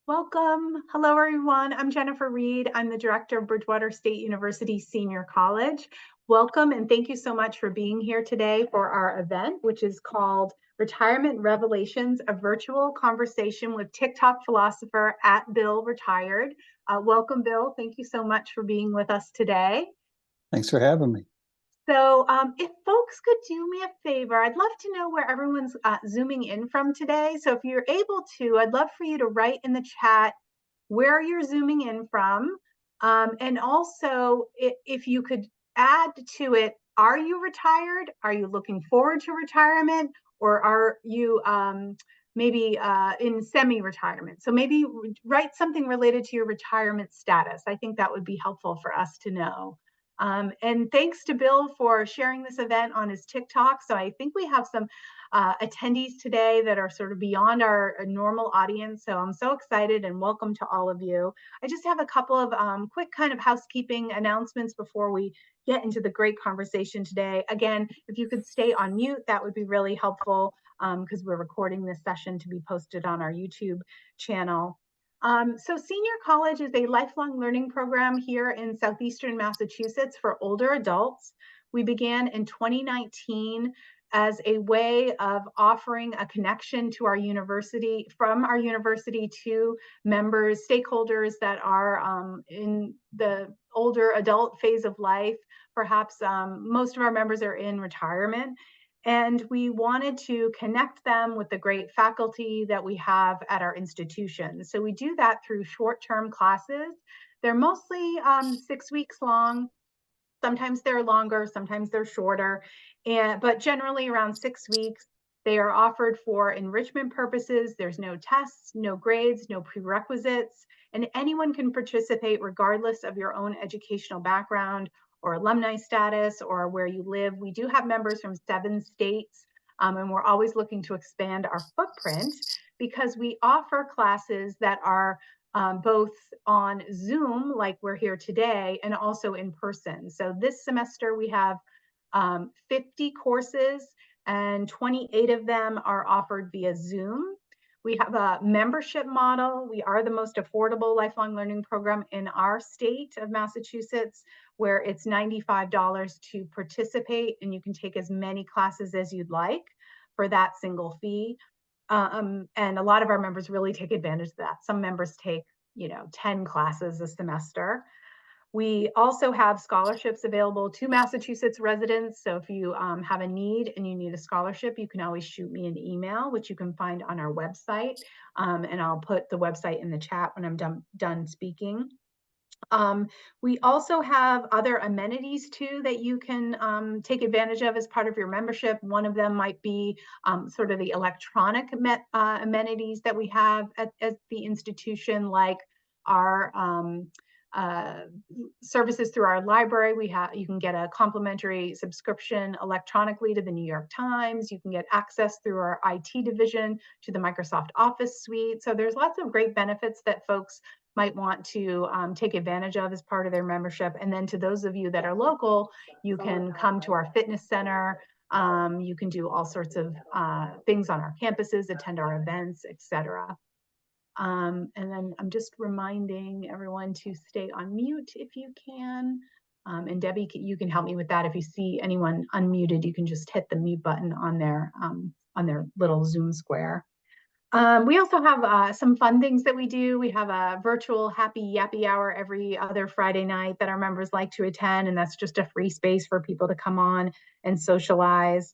Welcome. Hello, everyone. I'm Jennifer Reed. I'm the director of Bridgewater State University Senior College. Welcome and thank you so much for being here today for our event, which is called Retirement Revelations, a virtual conversation with TikTok philosopher at Bill Retired. Welcome, Bill. Thank you so much for being with us today. Thanks for having me. So if folks could do me a favor, I'd love to know where everyone's Zooming in from today. So if you're able to, I'd love for you to write in the chat where you're Zooming in from. And also, if you could add to it, are you retired? Are you looking forward to retirement? Or are you maybe in semi-retirement? So maybe write something related to your retirement status. I think that would be helpful for us to know. And thanks to Bill for sharing this event on his TikTok. So I think we have some attendees today that are sort of beyond our normal audience. So I'm so excited and welcome to all of you. I just have a couple of quick kind of housekeeping announcements before we get into the great conversation today. Again, if you could stay on mute, that would be really helpful because we're recording this session to be posted on our YouTube channel. So Senior College is a lifelong learning program here in Southeastern Massachusetts for older adults. We began in 2019 as a way of offering a connection to our university, from our university to members, stakeholders that are in the older adult phase of life. Perhaps most of our members are in retirement. And we wanted to connect them with the great faculty that we have at our institution. So we do that through short-term classes. They're mostly 6 weeks long. Sometimes they're longer, sometimes they're shorter, but generally around 6 weeks. They are offered for enrichment purposes. There's no tests, no grades, no prerequisites, and anyone can participate regardless of your own educational background or alumni status or where you live. We do have members from 7 states, and we're always looking to expand our footprint because we offer classes that are both on Zoom, like we're here today, and also in person. So this semester we have 50 courses and 28 of them are offered via Zoom. We have a membership model. We are the most affordable lifelong learning program in our state of Massachusetts, where it's $95 to participate, and you can take as many classes as you'd like for that single fee. And a lot of our members really take advantage of that. Some members take, 10 classes a semester. We also have scholarships available to Massachusetts residents. So if you have a need and you need a scholarship, you can always shoot me an email, which you can find on our website. And I'll put the website in the chat when I'm done speaking. We also have other amenities too that you can take advantage of as part of your membership. One of them might be sort of the electronic amenities that we have at the institution, like our services through our library. You can get a complimentary subscription electronically to the New York Times. You can get access through our IT division to the Microsoft Office suite. So there's lots of great benefits that folks might want to take advantage of as part of their membership. And then to those of you that are local, you can come to our fitness center. You can do all sorts of things on our campuses, attend our events, etc. And then I'm just reminding everyone to stay on mute if you can. And Debbie, you can help me with that. If you see anyone unmuted, you can just hit the mute button on their little Zoom square. We also have some fun things that we do. We have a virtual happy yappy hour every other Friday night that our members like to attend, and that's just a free space for people to come on and socialize.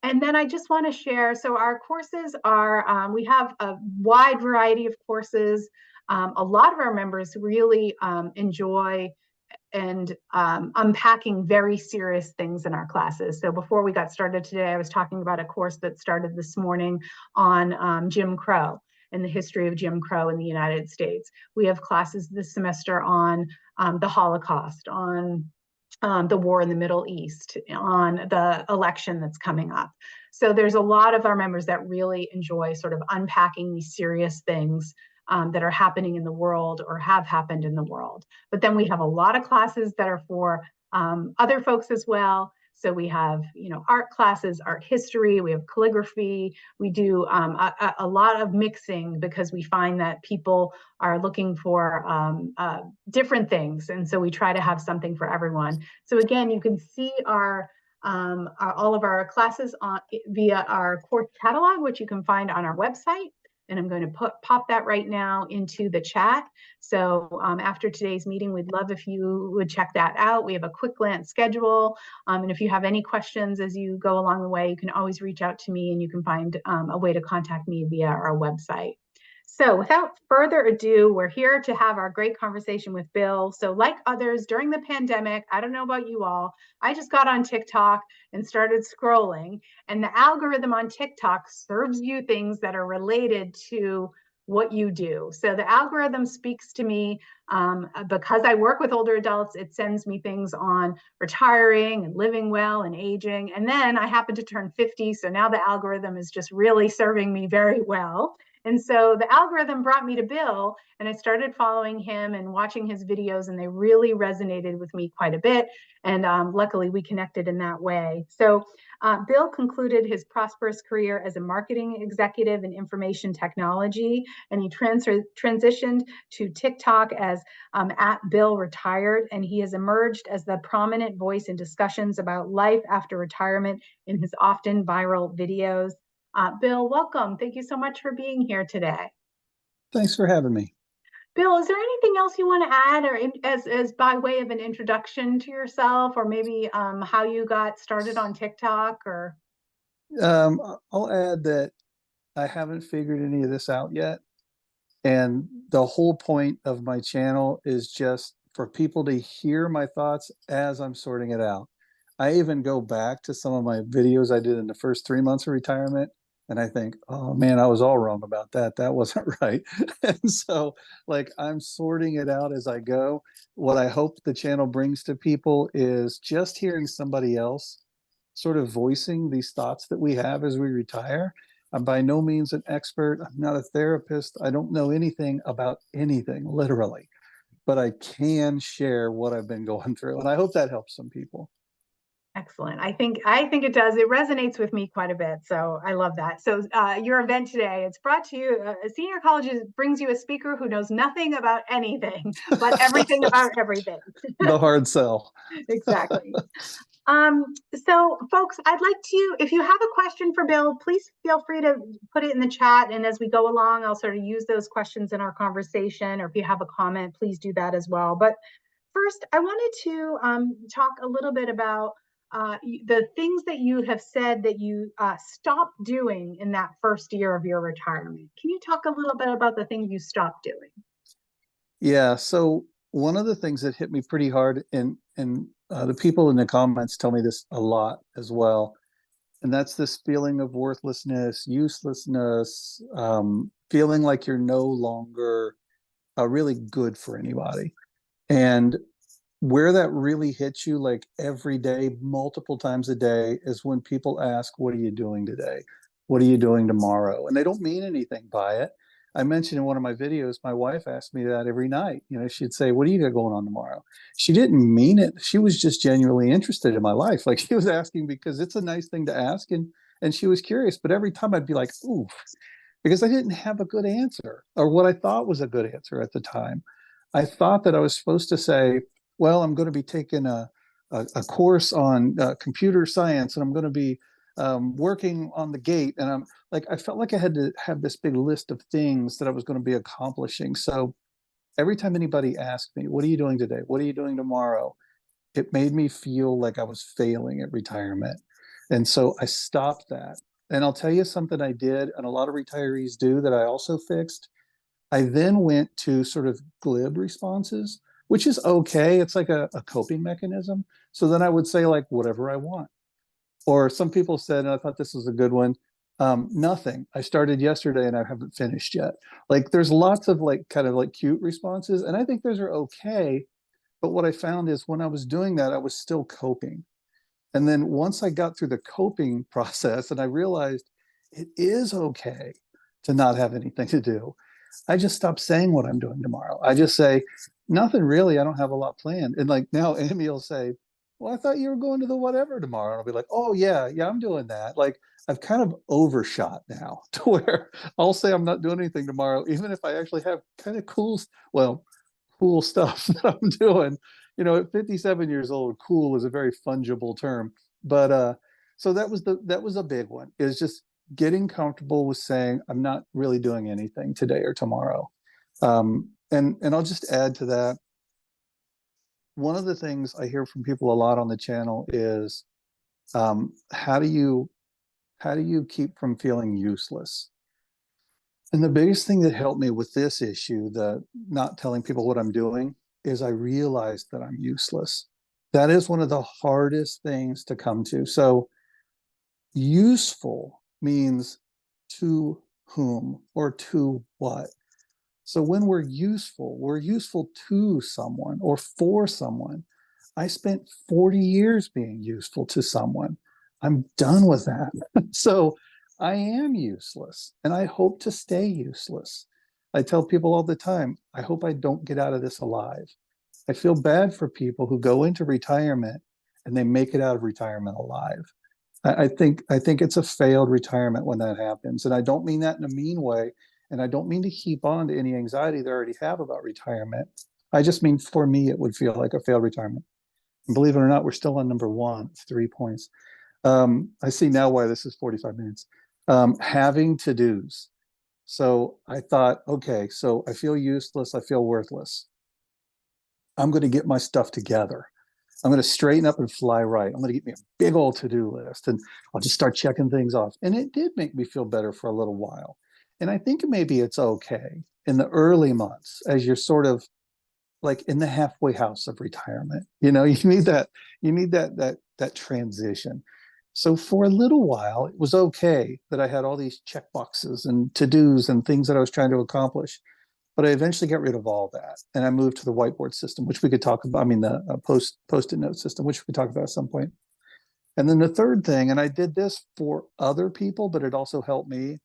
And then I just want to share, so our courses are, we have a wide variety of courses. A lot of our members really enjoy and unpacking very serious things in our classes. So before we got started today, I was talking about a course that started this morning on Jim Crow and the history of Jim Crow in the United States. We have classes this semester on the Holocaust, on the war in the Middle East, on the election that's coming up. So there's a lot of our members that really enjoy sort of unpacking these serious things that are happening in the world or have happened in the world. But then we have a lot of classes that are for other folks as well. So we have, art classes, art history, we have calligraphy, we do a lot of mixing because we find that people are looking for different things. And so we try to have something for everyone. So again, you can see all of our classes via our course catalog, which you can find on our website. And I'm going to pop that right now into the chat. So after today's meeting, we'd love if you would check that out. We have a quick glance schedule. And if you have any questions as you go along the way, you can always reach out to me, and you can find a way to contact me via our website. So without further ado, we're here to have our great conversation with Bill. So like others during the pandemic, I don't know about you all, I just got on TikTok and started scrolling, and the algorithm on TikTok serves you things that are related to what you do. So the algorithm speaks to me because I work with older adults. It sends me things on retiring and living well and aging. And then I happen to turn 50. So now the algorithm is just really serving me very well. And so the algorithm brought me to Bill, and I started following him and watching his videos, and they really resonated with me quite a bit. And luckily, we connected in that way. So Bill concluded his prosperous career as a marketing executive in information technology, and he transitioned to TikTok as at Bill Retired, and he has emerged as the prominent voice in discussions about life after retirement in his often viral videos. Bill, welcome. Thank you so much for being here today. Thanks for having me. Bill, is there anything else you want to add, or as by way of an introduction to yourself, or maybe how you got started on TikTok? Or I'll add that I haven't figured any of this out yet. And the whole point of my channel is just for people to hear my thoughts as I'm sorting it out. I even go back to some of my videos I did in the first 3 months of retirement, and I think, oh man, I was all wrong about that. That wasn't right. And so, like, I'm sorting it out as I go. What I hope the channel brings to people is just hearing somebody else sort of voicing these thoughts that we have as we retire. I'm by no means an expert. I'm not a therapist. I don't know anything about anything, literally, but I can share what I've been going through. And I hope that helps some people. excellent. I think it does. It resonates with me quite a bit. So I love that. So your event today, it's brought to you. Senior Colleges brings you a speaker who knows nothing about anything, but everything about everything. The hard sell. Exactly. So folks, I'd like to, if you have a question for Bill, please feel free to put it in the chat. And as we go along, I'll sort of use those questions in our conversation, or if you have a comment, please do that as well. But first, I wanted to talk a little bit about the things that you have said that you stopped doing in that first year of your retirement. Can you talk a little bit about the things you stopped doing? Yeah. So one of the things that hit me pretty hard, and the people in the comments tell me this a lot as well, and that's this feeling of worthlessness, uselessness, feeling like you're no longer really good for anybody. And where that really hits you, like every day, multiple times a day, is when people ask, what are you doing today? What are you doing tomorrow? And they don't mean anything by it. I mentioned in one of my videos, my wife asked me that every night. She'd say, what do you got going on tomorrow? She didn't mean it. She was just genuinely interested in my life. Like, she was asking because it's a nice thing to ask, and she was curious. But every time I'd be like, ooh, because I didn't have a good answer, or what I thought was a good answer at the time. I thought that I was supposed to say, well, I'm going to be taking a course on computer science, and I'm going to be working on the gate. And I'm like, I felt like I had to have this big list of things that I was going to be accomplishing. So every time anybody asked me, what are you doing today? What are you doing tomorrow? It made me feel like I was failing at retirement. And so I stopped that. And I'll tell you something I did, and a lot of retirees do, that I also fixed. I then went to sort of glib responses, which is okay. It's like a coping mechanism. So then I would say, like, whatever I want. Or some people said, and I thought this was a good one, nothing. I started yesterday and I haven't finished yet. Like, there's lots of like kind of like cute responses. And I think those are okay. But what I found is when I was doing that, I was still coping. And then once I got through the coping process and I realized it is okay to not have anything to do, I just stopped saying what I'm doing tomorrow. I just say, nothing really. I don't have a lot planned. And like now, Amy will say, well, I thought you were going to the whatever tomorrow. And I'll be like, oh yeah, yeah, I'm doing that. Like I've kind of overshot now to where I'll say I'm not doing anything tomorrow, even if I actually have kind of well, cool stuff that I'm doing. You know, at 57 years old, cool is a very fungible term. But so that was a big one, is just getting comfortable with saying I'm not really doing anything today or tomorrow. And I'll just add to that, one of the things I hear from people a lot on the channel is, how do you keep from feeling useless? And the biggest thing that helped me with this issue, the not telling people what I'm doing, is I realized that I'm useless. That is one of the hardest things to come to. So useful means to whom or to what? So when we're useful to someone or for someone. I spent 40 years being useful to someone. I'm done with that. So I am useless and I hope to stay useless. I tell people all the time, I hope I don't get out of this alive. I feel bad for people who go into retirement and they make it out of retirement alive. I think it's a failed retirement when that happens. And I don't mean that in a mean way. And I don't mean to heap on to any anxiety they already have about retirement. I just mean, for me, it would feel like a failed retirement. And believe it or not, we're still on number one, 3 points. I see now why this is 45 minutes. Having to dos. So I thought, okay, so I feel useless. I feel worthless. I'm going to get my stuff together. I'm going to straighten up and fly right. I'm going to get me a big old to-do list and I'll just start checking things off. And it did make me feel better for a little while. And I think maybe it's okay in the early months as you're sort of like in the halfway house of retirement. You know, you need that transition. So for a little while, it was okay that I had all these check boxes and to-dos and things that I was trying to accomplish. But I eventually got rid of all that, and I moved to the whiteboard system, which we could talk about. I mean, the post-it note system, which we could talk about at some point. And then the third thing, and I did this for other people, but it also helped me,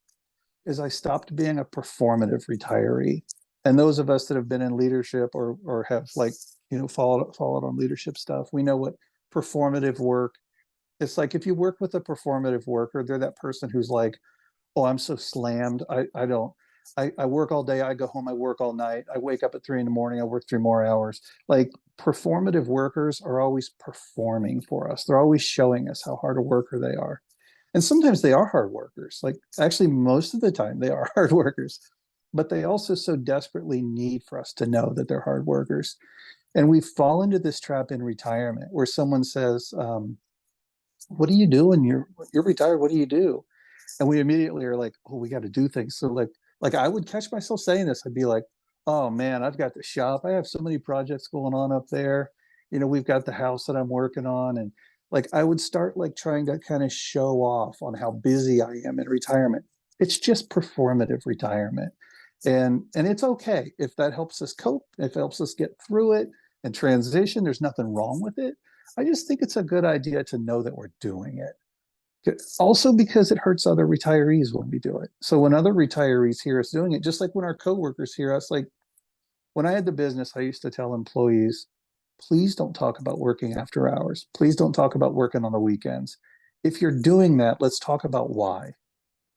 is I stopped being a performative retiree. And those of us that have been in leadership or have, like, followed on leadership stuff, we know what performative work. It's like if you work with a performative worker, they're that person who's like, oh, I'm so slammed. I don't. I work all day. I go home. I work all night. I wake up at 3 in the morning. I work 3 more hours. Like, performative workers are always performing for us. They're always showing us how hard a worker they are. And sometimes they are hard workers. Like, actually, most of the time they are hard workers, but they also so desperately need for us to know that they're hard workers. And we fall into this trap in retirement where someone says, what do you do when you're retired? What do you do? And we immediately are like, oh, we got to do things. So like I would catch myself saying this. I'd be like, oh man, I've got the shop. I have so many projects going on up there. You know, we've got the house that I'm working on. And like I would start like trying to kind of show off on how busy I am in retirement. It's just performative retirement. And it's okay if that helps us cope, if it helps us get through it and transition. There's nothing wrong with it. I just think it's a good idea to know that we're doing it. Also, because it hurts other retirees when we do it. So when other retirees hear us doing it, just like when our coworkers hear us, like when I had the business, I used to tell employees, please don't talk about working after hours. Please don't talk about working on the weekends. If you're doing that, let's talk about why.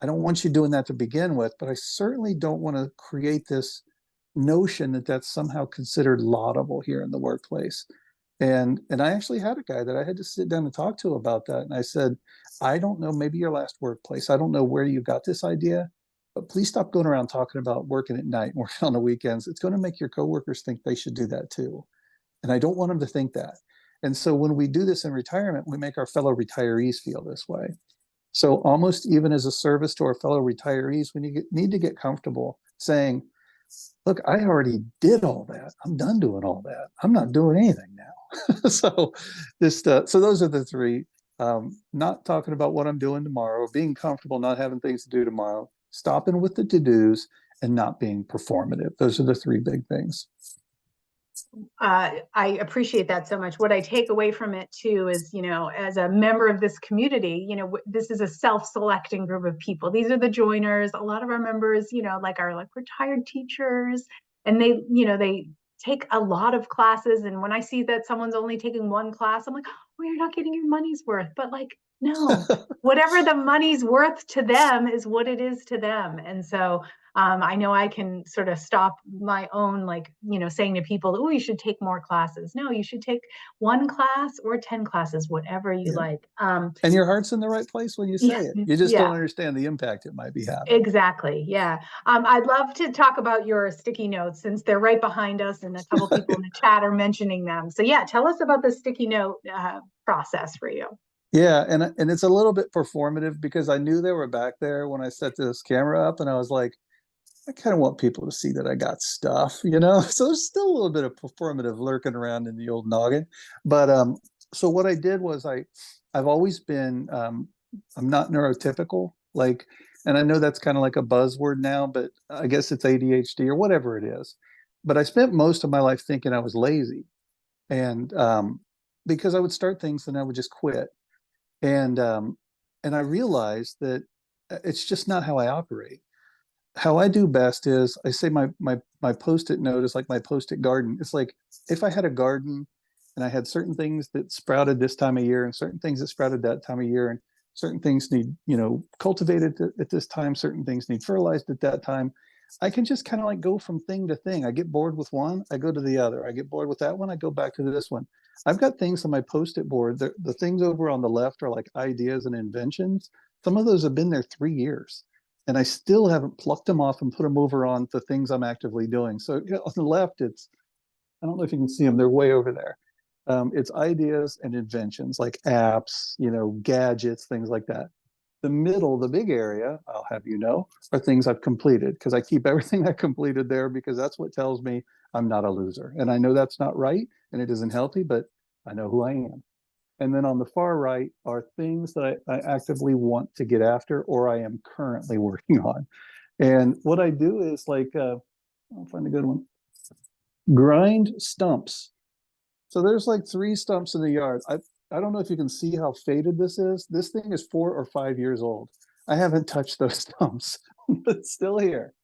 I don't want you doing that to begin with, but I certainly don't want to create this notion that that's somehow considered laudable here in the workplace. And I actually had a guy that I had to sit down and talk to about that. And I said, I don't know, maybe your last workplace. I don't know where you got this idea, but please stop going around talking about working at night and working on the weekends. It's going to make your coworkers think they should do that too. And I don't want them to think that. And so when we do this in retirement, we make our fellow retirees feel this way. So almost even as a service to our fellow retirees, we need to get comfortable saying, look, I already did all that. I'm done doing all that. I'm not doing anything now. So so those are the three. Not talking about what I'm doing tomorrow, being comfortable, not having things to do tomorrow, stopping with the to-dos, and not being performative. Those are the three big things. I appreciate that so much. What I take away from it too is, as a member of this community, this is a self-selecting group of people. These are the joiners. A lot of our members, like are like retired teachers, and they take a lot of classes. And when I see that someone's only taking one class, I'm like, oh, you're not getting your money's worth. But like, no, whatever the money's worth to them is what it is to them. And so I know I can sort of stop my own, like, saying to people, oh, you should take more classes. No, you should take one class or 10 classes, whatever you Yeah. like. And your heart's in the right place when you Yeah, say it. You just yeah, don't understand the impact it might be having. exactly. Yeah. I'd love to talk about your sticky notes since they're right behind us and a couple people in the chat are mentioning them. So yeah, tell us about the sticky note process for you. Yeah, and it's a little bit performative because I knew they were back there when I set this camera up, and I was like, I kind of want people to see that I got stuff, you know? So there's still a little bit of performative lurking around in the old noggin. But so what I did was I've always been I'm not neurotypical, like, and I know that's kind of like a buzzword now, but I guess it's ADHD or whatever it is. But I spent most of my life thinking I was lazy, and because I would start things and I would just quit, and um, and I realized that it's just not how I operate. How I do best is I say my post-it note is like my post-it garden. It's like if I had a garden and I had certain things that sprouted this time of year and certain things that sprouted that time of year, and certain things need, cultivated at this time, certain things need fertilized at that time. I can just kind of like go from thing to thing. I get bored with one, I go to the other. I get bored with that one, I go back to this one. I've got things on my post-it board. The things over on the left are like ideas and inventions. Some of those have been there 3 years and I still haven't plucked them off and put them over on the things I'm actively doing. So on the left, I don't know if you can see them, they're way over there. It's ideas and inventions like apps, gadgets, things like that. The middle, the big area, I'll have you know, are things I've completed because I keep everything I completed there because that's what tells me I'm not a loser. And I know that's not right and it isn't healthy, but I know who I am. And then on the far right are things that I actively want to get after or I am currently working on. And what I do is like, I'll find a good one, grind stumps. So there's like 3 stumps in the yard. I don't know if you can see how faded this is. This thing is 4 or 5 years old. I haven't touched those stumps, but it's still here.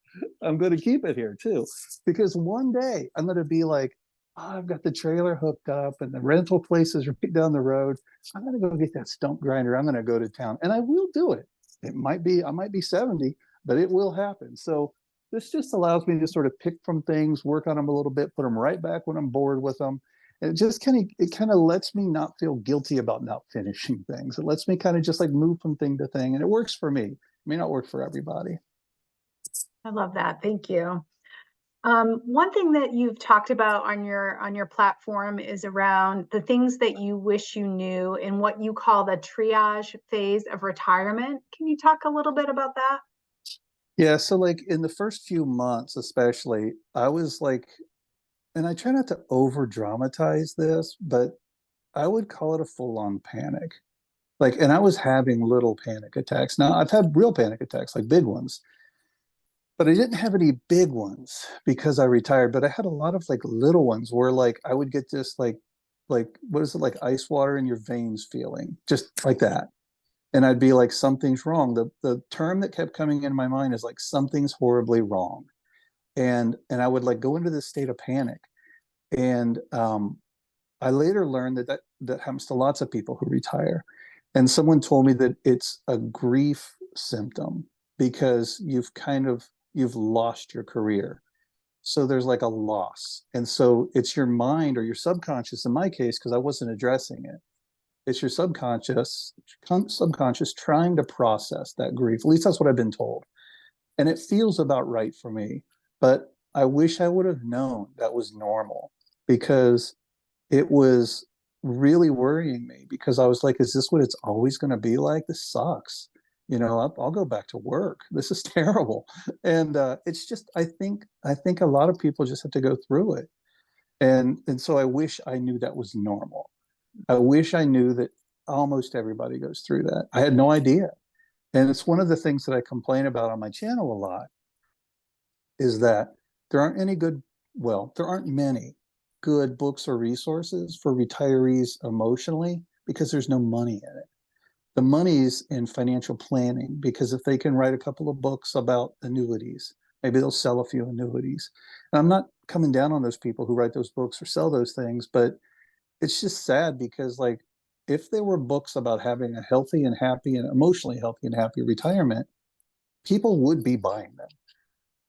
I'm going to keep it here too, because one day I'm going to be like, oh, I've got the trailer hooked up and the rental place is right down the road. I'm going to go get that stump grinder. I'm going to go to town and I will do it. I might be 70, but it will happen. So this just allows me to sort of pick from things, work on them a little bit, put them right back when I'm bored with them. And it kind of lets me not feel guilty about not finishing things. It lets me kind of just like move from thing to thing. And it works for me. It may not work for everybody. I love that. Thank you. One thing that you've talked about on your platform is around the things that you wish you knew in what you call the triage phase of retirement. Can you talk a little bit about that? Yeah, so like in the first few months, especially, I was like, and I try not to over dramatize this, but I would call it a full on panic. Like, and I was having little panic attacks. Now, I've had real panic attacks, like big ones, but I didn't have any big ones because I retired. But I had a lot of like little ones where like I would get this like what is it, like ice water in your veins feeling, just like that. And I'd be like, something's wrong. The term that kept coming in my mind is like something's horribly wrong. And I would like go into this state of panic. And I later learned that happens to lots of people who retire. And someone told me that it's a grief symptom because you've lost your career. So there's like a loss. And so it's your mind or your subconscious, in my case, because I wasn't addressing it. It's your subconscious trying to process that grief. At least that's what I've been told. And it feels about right for me. But I wish I would have known that was normal because it was really worrying me because I was like, is this what it's always going to be like? This sucks. I'll go back to work. This is terrible. And it's just, I think a lot of people just have to go through it. And so I wish I knew that was normal. I wish I knew that almost everybody goes through that. I had no idea. And it's one of the things that I complain about on my channel a lot is that there aren't any good, well, there aren't many good books or resources for retirees emotionally because there's no money in it. The money's in financial planning because if they can write a couple of books about annuities, maybe they'll sell a few annuities. And I'm not coming down on those people who write those books or sell those things, but it's just sad because like if they were books about having a healthy and happy and emotionally healthy and happy retirement, people would be buying them.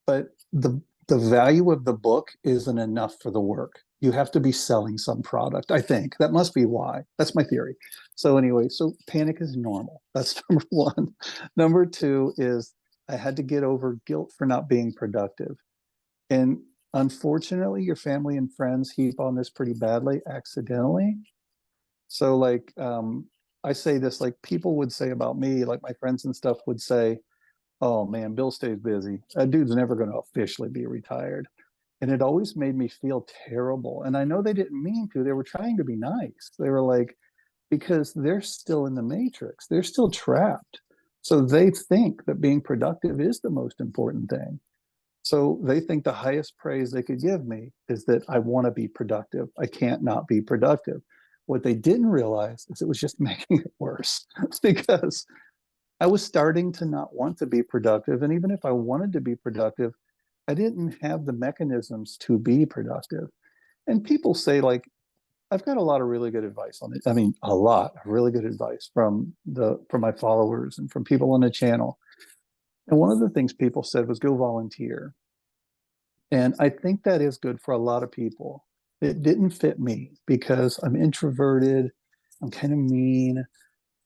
But the value of the book isn't enough for the work. You have to be selling some product, I think. That must be why. That's my theory. So anyway, so panic is normal. That's number one. Number two is I had to get over guilt for not being productive. And unfortunately, your family and friends heap on this pretty badly accidentally. So like I say this, like people would say about me, like my friends and stuff would say, oh man, Bill stays busy. That dude's never going to officially be retired. And it always made me feel terrible. And I know they didn't mean to. They were trying to be nice. They were like, because they're still in the matrix, they're still trapped. So they think that being productive is the most important thing. So they think the highest praise they could give me is that I want to be productive. I can't not be productive. What they didn't realize is it was just making it worse because I was starting to not want to be productive. And even if I wanted to be productive, I didn't have the mechanisms to be productive. And people say, like, I've got a lot of really good advice on it. I mean, a lot of really good advice from my followers and from people on the channel. And one of the things people said was go volunteer. And I think that is good for a lot of people. It didn't fit me because I'm introverted, I'm kind of mean,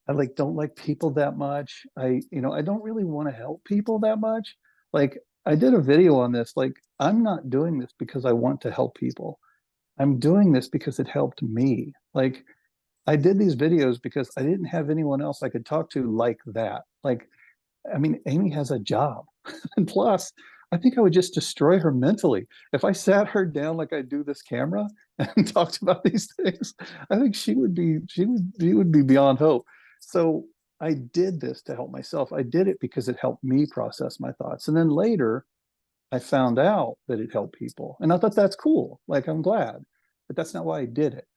I like don't like people that much. I don't really want to help people that much. Like I did a video on this. Like I'm not doing this because I want to help people. I'm doing this because it helped me. Like I did these videos because I didn't have anyone else I could talk to like that. Like I mean, Amy has a job. And plus, I think I would just destroy her mentally. If I sat her down like I do this camera and talked about these things, I think she would be beyond hope. So I did this to help myself. I did it because it helped me process my thoughts. And then later I found out that it helped people. And I thought that's cool. Like I'm glad. But that's not why I did it.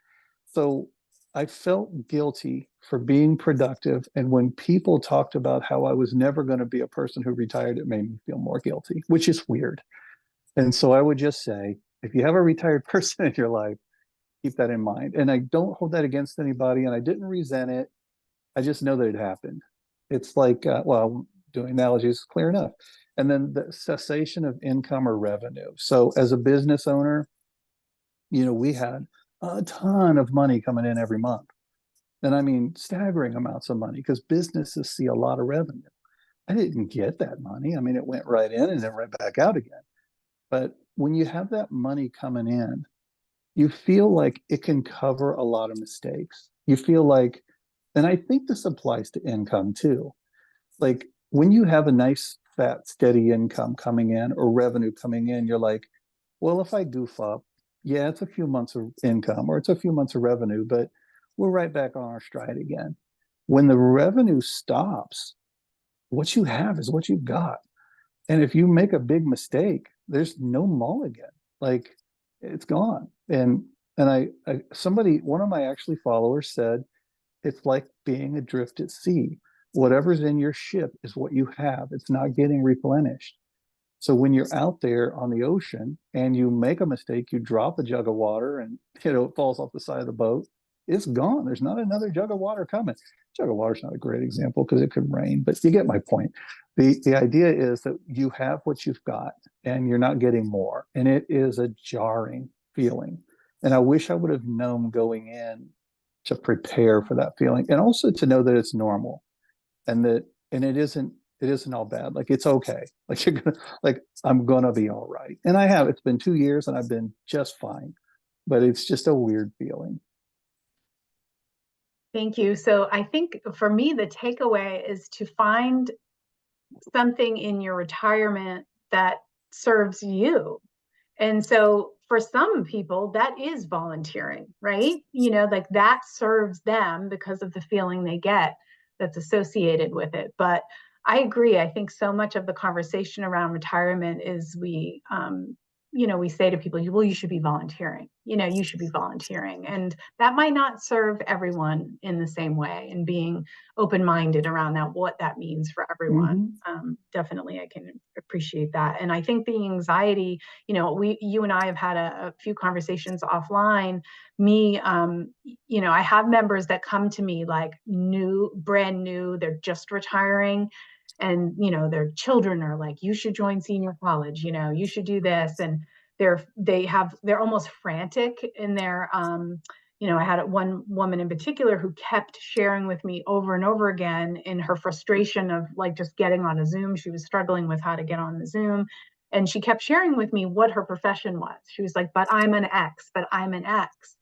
So I felt guilty for being productive. And when people talked about how I was never going to be a person who retired, it made me feel more guilty, which is weird. And so I would just say, if you have a retired person in your life, keep that in mind. And I don't hold that against anybody, and I didn't resent it. I just know that it happened. It's like, well, doing analogies is clear enough. And then the cessation of income or revenue. So as a business owner, we had a ton of money coming in every month. And I mean, staggering amounts of money because businesses see a lot of revenue. I didn't get that money. I mean, it went right in and then right back out again. But when you have that money coming in, you feel like it can cover a lot of mistakes. You feel like, and I think this applies to income too. Like when you have a nice, fat, steady income coming in or revenue coming in, you're like, well, if I goof up, yeah, it's a few months of income or it's a few months of revenue, but we're right back on our stride again. When the revenue stops, what you have is what you've got. And if you make a big mistake, there's no mulligan. Like it's gone. And one of my actually followers said, it's like being adrift at sea. Whatever's in your ship is what you have. It's not getting replenished. So when you're out there on the ocean and you make a mistake, you drop a jug of water and it falls off the side of the boat, it's gone. There's not another jug of water coming. Jug of water is not a great example because it could rain, but you get my point. The idea is that you have what you've got and you're not getting more. And it is a jarring feeling. And I wish I would have known going in to prepare for that feeling and also to know that it's normal and it isn't all bad. Like it's okay. Like I'm gonna be all right. And it's been 2 years and I've been just fine. But it's just a weird feeling. Thank you. So I think for me, the takeaway is to find something in your retirement that serves you. And so for some people, that is volunteering, right? Like that serves them because of the feeling they get that's associated with it. But I agree. I think so much of the conversation around retirement is we say to people, well, you should be volunteering, you should be volunteering. And that might not serve everyone in the same way, and being open-minded around that, what that means for everyone. Hmm. Definitely, I can appreciate that. And I think the anxiety, you and I have had a few conversations offline. Me, I have members that come to me like brand new, they're just retiring, and their children are like, you should join senior college, you should do this. And they're almost frantic in their I had one woman in particular who kept sharing with me over and over again in her frustration of like just getting on a Zoom. She was struggling with how to get on the Zoom, and she kept sharing with me what her profession was. She was like, but I'm an X, but I'm an X.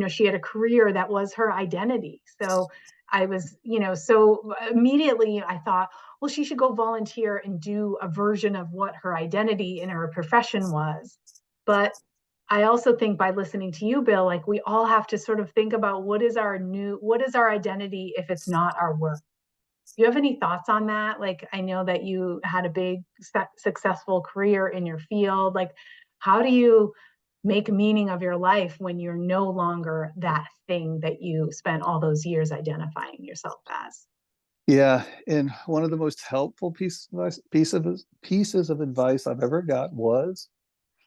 She had a career that was her identity. So I was, so immediately I thought, well, she should go volunteer and do a version of what her identity in her profession was. But I also think, by listening to you, Bill, like we all have to sort of think about what is our identity if it's not our work. Do you have any thoughts on that? Like, I know that you had a big successful career in your field. Like, how do you make meaning of your life when you're no longer that thing that you spent all those years identifying yourself as? Yeah, and one of the most helpful pieces of advice I've ever got was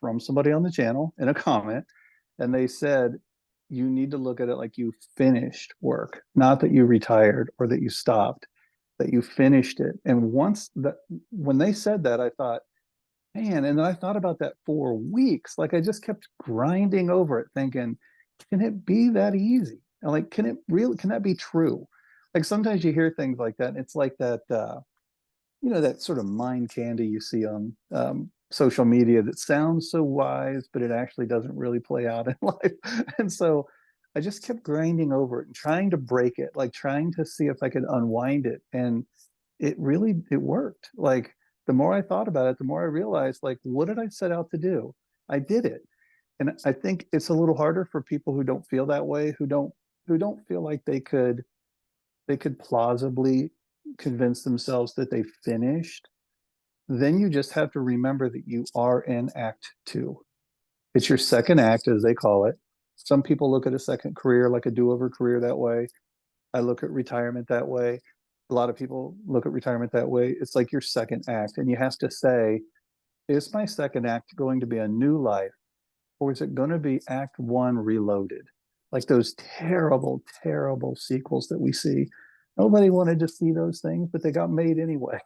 from somebody on the channel in a comment, and they said you need to look at it like you finished work, not that you retired or that you stopped, that you finished it. And when they said that, I thought, man, and then I thought about that for weeks. Like I just kept grinding over it, thinking, can it be that easy? And like, can that be true? Like sometimes you hear things like that, and it's like that that sort of mind candy you see on social media that sounds so wise, but it actually doesn't really play out in life. And so I just kept grinding over it and trying to break it, like trying to see if I could unwind it. And it worked. Like the more I thought about it, the more I realized, like, what did I set out to do? I did it. And I think it's a little harder for people who don't feel that way, who don't feel like they could plausibly convince themselves that they finished. Then you just have to remember that you are in act two. It's your second act, as they call it. Some people look at a second career like a do-over career that way. I look at retirement that way. A lot of people look at retirement that way. It's like your second act. And you have to say, is my second act going to be a new life, or is it going to be act one reloaded? Like those terrible, terrible sequels that we see. Nobody wanted to see those things, but they got made anyway.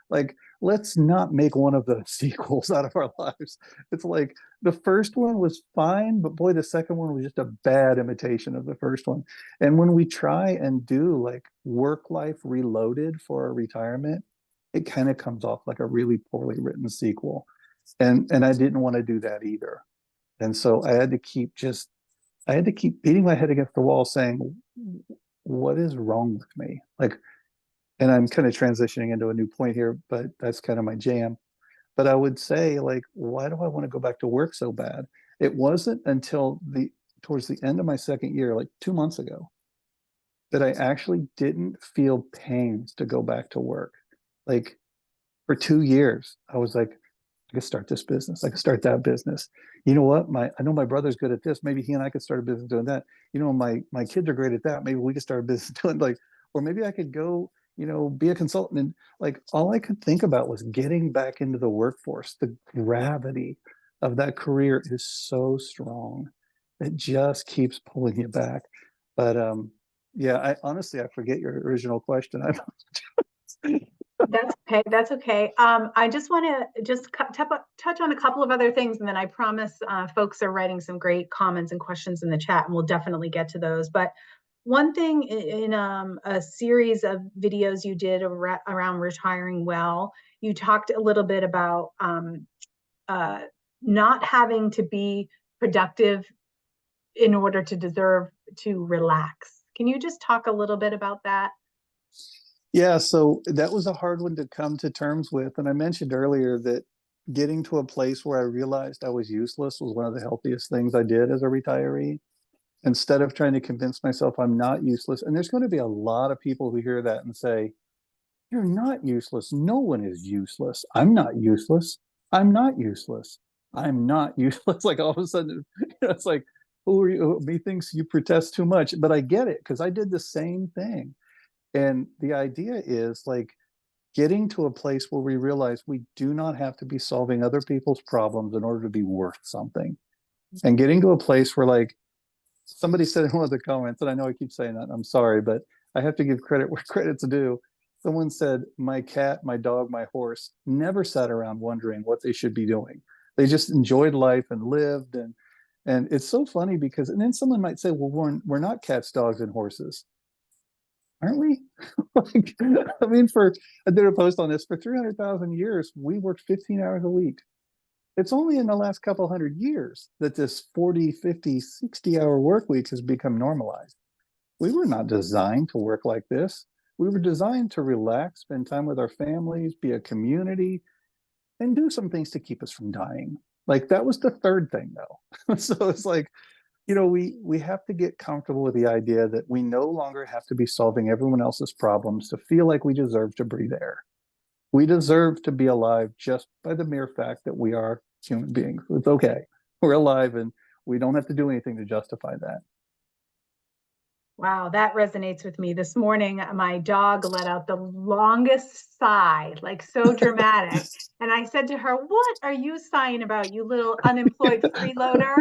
Like, let's not make one of those sequels out of our lives. It's like the first one was fine, but boy, the second one was just a bad imitation of the first one. And when we try and do like work life reloaded for a retirement, it kind of comes off like a really poorly written sequel. And I didn't want to do that either. And so I had to keep beating my head against the wall saying, what is wrong with me? Like, and I'm kind of transitioning into a new point here, but that's kind of my jam. But I would say, like, why do I want to go back to work so bad? It wasn't until towards the end of my second year, like 2 months ago, that I actually didn't feel pains to go back to work. Like for 2 years, I was like, I could start this business. I could start that business. You know what? I know my brother's good at this. Maybe he and I could start a business doing that. You know, my kids are great at that. Maybe we could start a business doing like, or maybe I could go, be a consultant. And like all I could think about was getting back into the workforce. The gravity of that career is so strong. It just keeps pulling you back. But yeah, I honestly I forget your original question. I That's okay. That's okay. I just want to touch on a couple of other things, and then I promise folks are writing some great comments and questions in the chat, and we'll definitely get to those. But one thing in a series of videos you did around retiring well, you talked a little bit about uh, not having to be productive in order to deserve to relax. Can you just talk a little bit about that? Yeah, so that was a hard one to come to terms with. And I mentioned earlier that getting to a place where I realized I was useless was one of the healthiest things I did as a retiree. Instead of trying to convince myself I'm not useless. And there's going to be a lot of people who hear that and say, you're not useless. No one is useless. I'm not useless. I'm not useless. I'm not useless. Like all of a sudden, it's like, who are you? Methinks you protest too much. But I get it because I did the same thing. And the idea is like getting to a place where we realize we do not have to be solving other people's problems in order to be worth something. And getting to a place where like somebody said in one of the comments, and I know I keep saying that, I'm sorry, but I have to give credit where credit's due. Someone said, my cat, my dog, my horse never sat around wondering what they should be doing. They just enjoyed life and lived. And it's so funny because, and then someone might say, well, we're not cats, dogs, and horses, aren't we? Like, I mean, I did a post on this for 300,000 years. We worked 15 hours a week. It's only in the last couple hundred years that this 40, 50, 60-hour work week has become normalized. We were not designed to work like this. We were designed to relax, spend time with our families, be a community, and do some things to keep us from dying. Like that was the third thing though. So it's like, we have to get comfortable with the idea that we no longer have to be solving everyone else's problems to feel like we deserve to breathe air. We deserve to be alive just by the mere fact that we are human beings. It's okay. We're alive and we don't have to do anything to justify that. Wow, that resonates with me. This morning, my dog let out the longest sigh, like so dramatic. And I said to her, "What are you sighing about, you little unemployed freeloader?"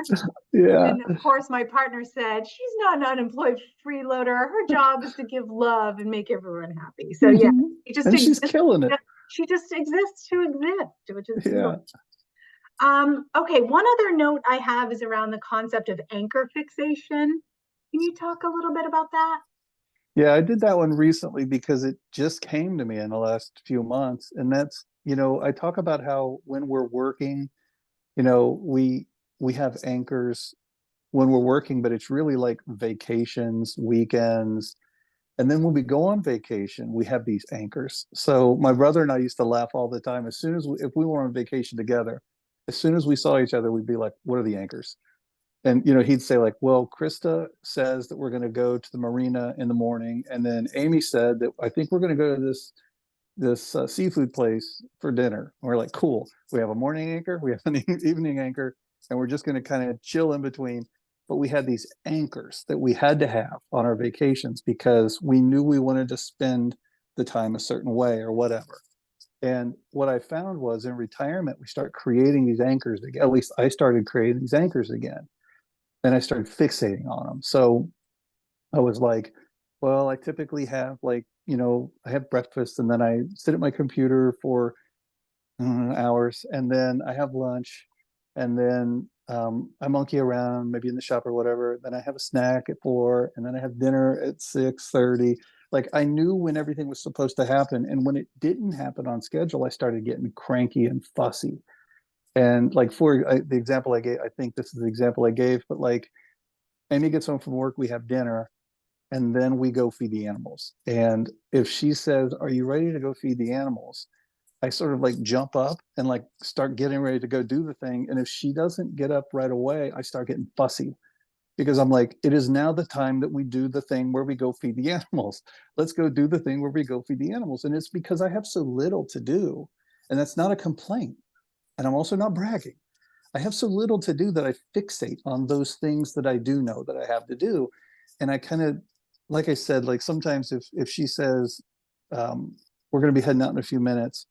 Yeah. And of course, my partner said, "She's not an unemployed freeloader. Her job is to give love and make everyone happy." So, yeah, Mm-hmm. she just And she's exists. killing it. She just exists to exist, which is beautiful. Yeah. Okay, one other note I have is around the concept of anchor fixation. Can you talk a little bit about that? Yeah, I did that one recently because it just came to me in the last few months. And that's, I talk about how when we're working, we have anchors when we're working, but it's really like vacations, weekends. And then when we go on vacation, we have these anchors. So my brother and I used to laugh all the time. If we were on vacation together, as soon as we saw each other, we'd be like, what are the anchors? And he'd say like, well, Krista says that we're going to go to the marina in the morning, and then Amy said that I think we're going to go to this seafood place for dinner. And we're like, cool. We have a morning anchor, we have an evening anchor, and we're just going to kind of chill in between. But we had these anchors that we had to have on our vacations because we knew we wanted to spend the time a certain way or whatever. And what I found was in retirement, we start creating these anchors again. At least I started creating these anchors again, and I started fixating on them. So I was like, well, I typically have like, I have breakfast and then I sit at my computer for hours, and then I have lunch, and then I monkey around maybe in the shop or whatever. Then I have a snack at 4, and then I have dinner at 6:30. Like I knew when everything was supposed to happen, and when it didn't happen on schedule, I started getting cranky and fussy. And like the example I gave, I think this is the example I gave, but like Amy gets home from work, we have dinner, and then we go feed the animals. And if she says, are you ready to go feed the animals? I sort of like jump up and like start getting ready to go do the thing. And if she doesn't get up right away, I start getting fussy because I'm like, it is now the time that we do the thing where we go feed the animals. Let's go do the thing where we go feed the animals. And it's because I have so little to do. And that's not a complaint. And I'm also not bragging. I have so little to do that I fixate on those things that I do know that I have to do. And I kind of, like I said, like sometimes if she says, we're going to be heading out in a few minutes,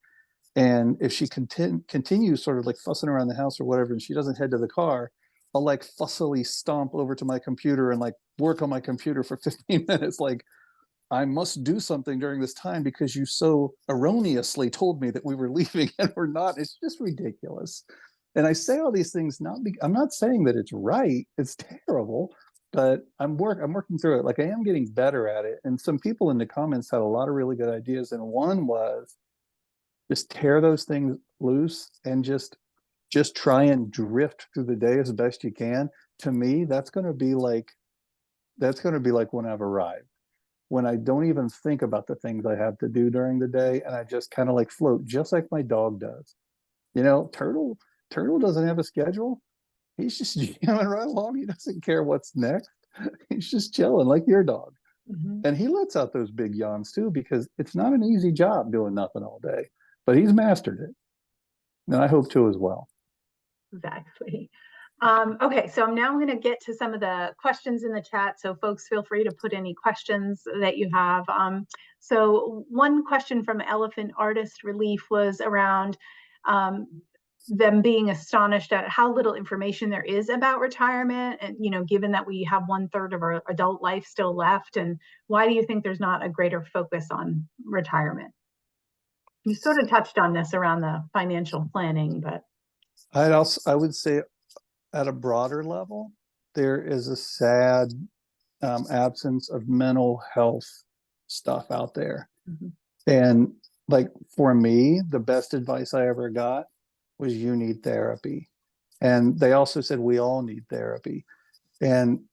and if she continues sort of like fussing around the house or whatever, and she doesn't head to the car, I'll like fussily stomp over to my computer and like work on my computer for 15 minutes. Like, I must do something during this time because you so erroneously told me that we were leaving and we're not. It's just ridiculous. And I say all these things I'm not saying that it's right. It's terrible, but I'm working through it. Like I am getting better at it. And some people in the comments had a lot of really good ideas. And one was just tear those things loose and just try and drift through the day as best you can. To me, that's going to be like when I've arrived, when I don't even think about the things I have to do during the day, and I just kind of like float, just like my dog does. Turtle doesn't have a schedule. He's just jamming right along. He doesn't care what's next. He's just chilling like your dog. Mhm. And he lets out those big yawns too, because it's not an easy job doing nothing all day, but he's mastered it. And I hope to as well. Exactly. Okay, so now I'm going to get to some of the questions in the chat. So folks, feel free to put any questions that you have. So one question from Elephant Artist Relief was around um, them being astonished at how little information there is about retirement, and given that we have 1/3 of our adult life still left, and why do you think there's not a greater focus on retirement? You sort of touched on this around the financial planning, but I would say at a broader level, there is a sad absence of mental health stuff out there. Mhm. And like for me, the best advice I ever got was you need therapy. And they also said we all need therapy. And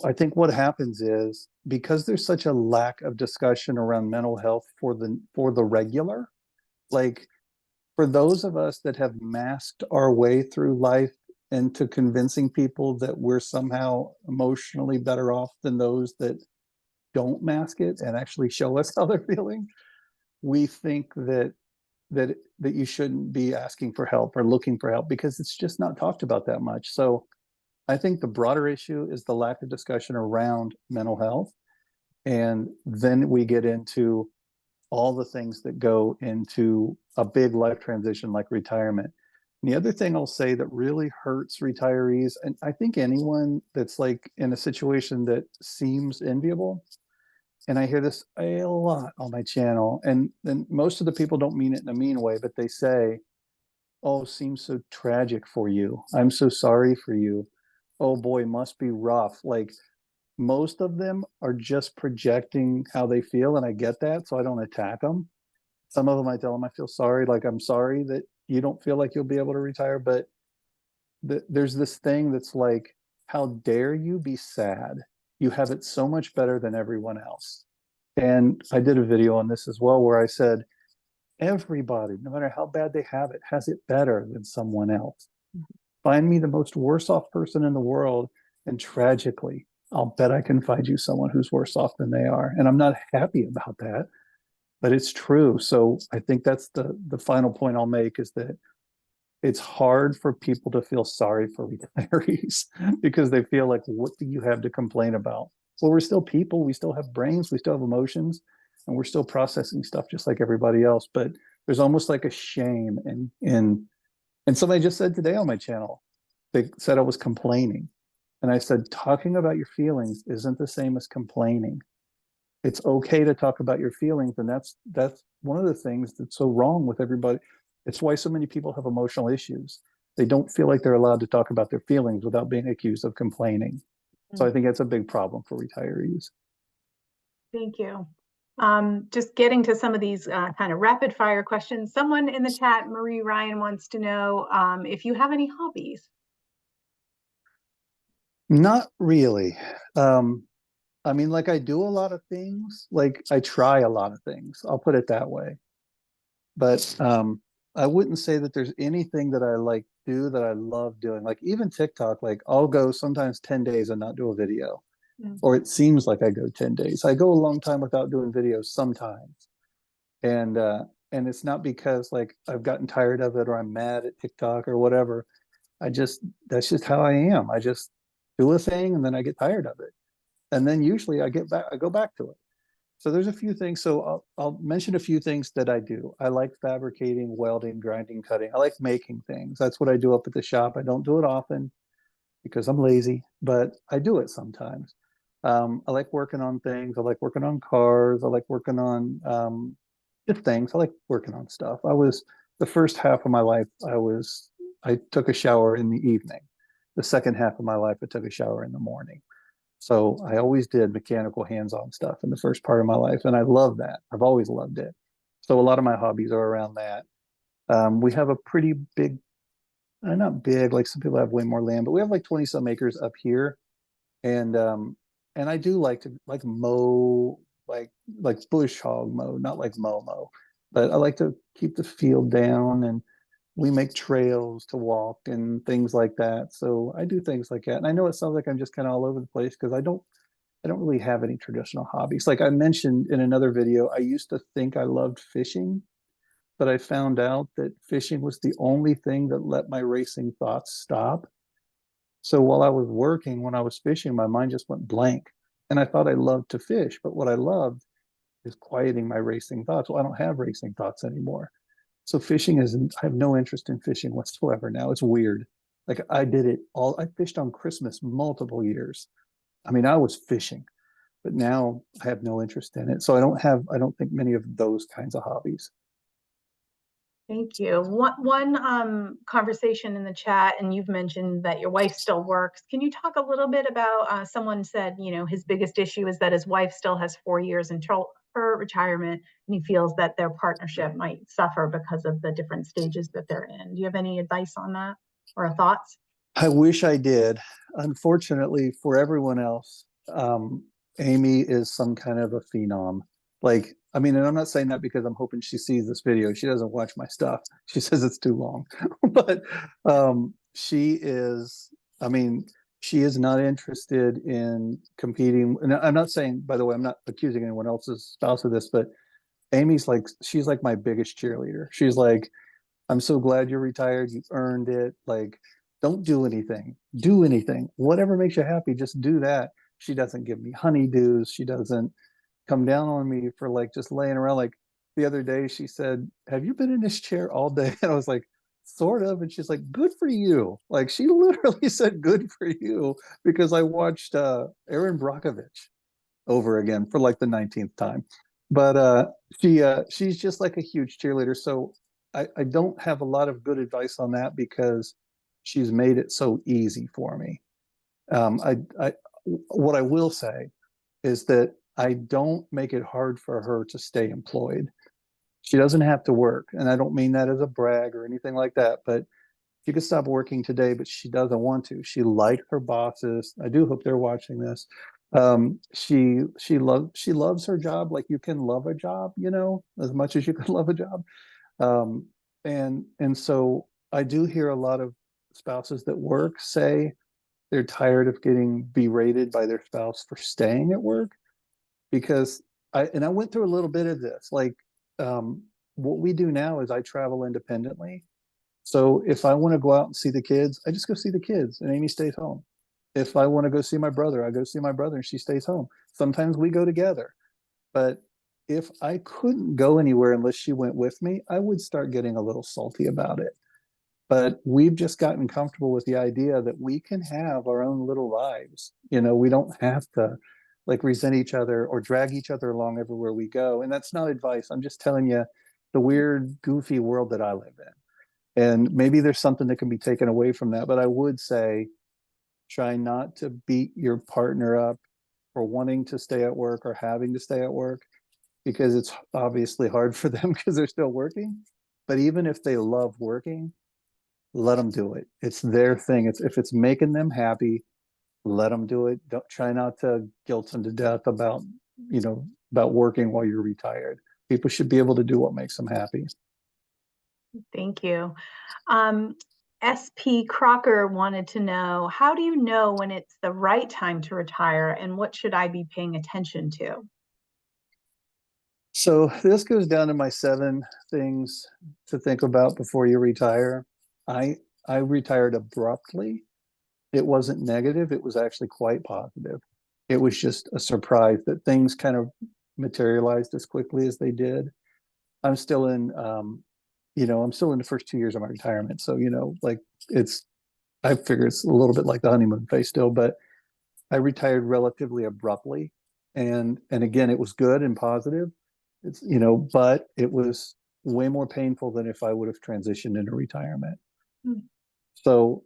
I think what happens is because there's such a lack of discussion around mental health for the regular, like for those of us that have masked our way through life into convincing people that we're somehow emotionally better off than those that don't mask it and actually show us how they're feeling, we think that you shouldn't be asking for help or looking for help because it's just not talked about that much. So I think the broader issue is the lack of discussion around mental health. And then we get into all the things that go into a big life transition like retirement. And the other thing I'll say that really hurts retirees, and I think anyone that's like in a situation that seems enviable, and I hear this a lot on my channel, and most of the people don't mean it in a mean way, but they say, "Oh, seems so tragic for you. I'm so sorry for you. Oh boy, must be rough." Like most of them are just projecting how they feel, and I get that, so I don't attack them. Some of them I tell them I feel sorry, like I'm sorry that you don't feel like you'll be able to retire, but there's this thing that's like, how dare you be sad? You have it so much better than everyone else. And I did a video on this as well where I said, everybody, no matter how bad they have it, has it better than someone else. Find me the most worse off person in the world, and tragically, I'll bet I can find you someone who's worse off than they are. And I'm not happy about that, but it's true. So I think that's the final point I'll make is that it's hard for people to feel sorry for retirees because they feel like, what do you have to complain about? Well, we're still people. We still have brains. We still have emotions, and we're still processing stuff just like everybody else. But there's almost like a shame and somebody just said today on my channel, they said I was complaining. And I said, talking about your feelings isn't the same as complaining. It's okay to talk about your feelings. And that's one of the things that's so wrong with everybody. It's why so many people have emotional issues. They don't feel like they're allowed to talk about their feelings without being accused of complaining. So I think that's a big problem for retirees. thank you. Just getting to some of these kind of rapid fire questions. Someone in the chat, Marie Ryan, wants to know if you have any hobbies. Not really. Um, I mean, like I do a lot of things, like I try a lot of things. I'll put it that way. But I wouldn't say that there's anything that I like do that I love doing. Like even TikTok, like I'll go sometimes 10 days and not do a video, Mm. or it seems like I go 10 days. I go a long time without doing videos sometimes. And and it's not because like I've gotten tired of it or I'm mad at TikTok or whatever. I just that's just how I am. I just do a thing and then I get tired of it. And then usually I go back to it. So there's a few things. So I'll mention a few things that I do. I like fabricating, welding, grinding, cutting. I like making things. That's what I do up at the shop. I don't do it often because I'm lazy, but I do it sometimes. I like working on things. I like working on cars. I like working on just things. I like working on stuff. I was the first half of my life, I took a shower in the evening. The second half of my life, I took a shower in the morning. So I always did mechanical hands-on stuff in the first part of my life, and I love that. I've always loved it. So a lot of my hobbies are around that. We have a pretty big, not big, like some people have way more land, but we have like 20 some acres up here, and and I do like to like mow, like bush hog mow, not like mow, but I like to keep the field down, and we make trails to walk and things like that. So I do things like that, and I know it sounds like I'm just kind of all over the place because I don't really have any traditional hobbies. Like I mentioned in another video, I used to think I loved fishing, but I found out that fishing was the only thing that let my racing thoughts stop. So while I was working, when I was fishing, my mind just went blank. And I thought I loved to fish, but what I loved is quieting my racing thoughts. Well, I don't have racing thoughts anymore. So fishing isn't, I have no interest in fishing whatsoever now. It's weird. Like I did it all, I fished on Christmas multiple years. I mean, I was fishing, but now I have no interest in it. So I don't think many of those kinds of hobbies. Thank you. One conversation in the chat, and you've mentioned that your wife still works. Can you talk a little bit about someone said, his biggest issue is that his wife still has 4 years until her retirement, and he feels that their partnership might suffer because of the different stages that they're in. Do you have any advice on that or thoughts? I wish I did. Unfortunately, for everyone else, Amy is some kind of a phenom. Like, I mean, and I'm not saying that because I'm hoping she sees this video. She doesn't watch my stuff. She says it's too long. But she is, I mean, she is not interested in competing. And I'm not saying, by the way, I'm not accusing anyone else's spouse of this, but Amy's like, she's like my biggest cheerleader. She's like, I'm so glad you're retired. You earned it. Like, don't do anything. Do anything. Whatever makes you happy, just do that. She doesn't give me honeydews. She doesn't come down on me for like just laying around. Like the other day, she said, "Have you been in this chair all day?" And I was like, "Sort of." And she's like, "Good for you." Like she literally said, "Good for you," because I watched Aaron Brockovich over again for like the 19th time. But she's just like a huge cheerleader. So I don't have a lot of good advice on that because she's made it so easy for me. I what I will say is that I don't make it hard for her to stay employed. She doesn't have to work, and I don't mean that as a brag or anything like that, but she could stop working today, but she doesn't want to. She liked her bosses. I do hope they're watching this. She loves her job like you can love a job, as much as you can love a job. Um, and so I do hear a lot of spouses that work say they're tired of getting berated by their spouse for staying at work because I went through a little bit of this. Like what we do now is I travel independently, so if I want to go out and see the kids, I just go see the kids and Amy stays home. If I want to go see my brother, I go see my brother and she stays home. Sometimes we go together. But if I couldn't go anywhere unless she went with me, I would start getting a little salty about it. But we've just gotten comfortable with the idea that we can have our own little lives. We don't have to like resent each other or drag each other along everywhere we go. And that's not advice. I'm just telling you the weird, goofy world that I live in. And maybe there's something that can be taken away from that. But I would say try not to beat your partner up for wanting to stay at work or having to stay at work because it's obviously hard for them because they're still working. But even if they love working, let them do it. It's their thing. If it's making them happy, let them do it. Don't try not to guilt them to death about working while you're retired. People should be able to do what makes them happy. Thank you. Um, SP Crocker wanted to know, how do you know when it's the right time to retire and what should I be paying attention to? So this goes down to my 7 things to think about before you retire. I I retired abruptly. It wasn't negative, it was actually quite positive. It was just a surprise that things kind of materialized as quickly as they did. I'm still in I'm still in the first 2 years of my retirement. So, like it's I figure it's a little bit like the honeymoon phase still, but I retired relatively abruptly. And again, it was good and positive. But it was way more painful than if I would have transitioned into retirement. Hmm. So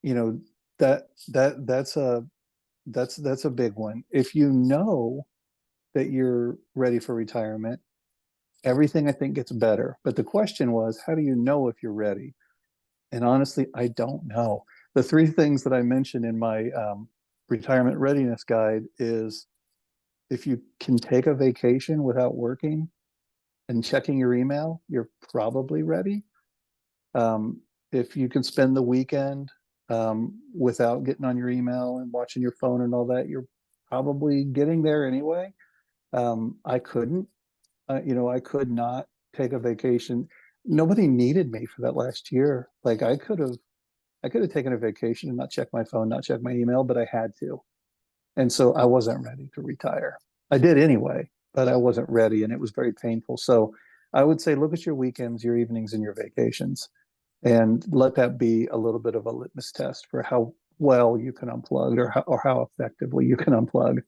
you know, that's a big one. If you know that you're ready for retirement, everything I think gets better. But the question was, how do you know if you're ready? And honestly, I don't know. The 3 things that I mentioned in my retirement readiness guide is if you can take a vacation without working and checking your email, you're probably ready. If you can spend the weekend without getting on your email and watching your phone and all that, you're probably getting there anyway. I couldn't, I could not take a vacation. Nobody needed me for that last year. Like I could have taken a vacation and not check my phone, not check my email, but I had to. And so I wasn't ready to retire. I did anyway, but I wasn't ready and it was very painful. So I would say look at your weekends, your evenings, and your vacations and let that be a little bit of a litmus test for how well you can unplug or how effectively you can unplug.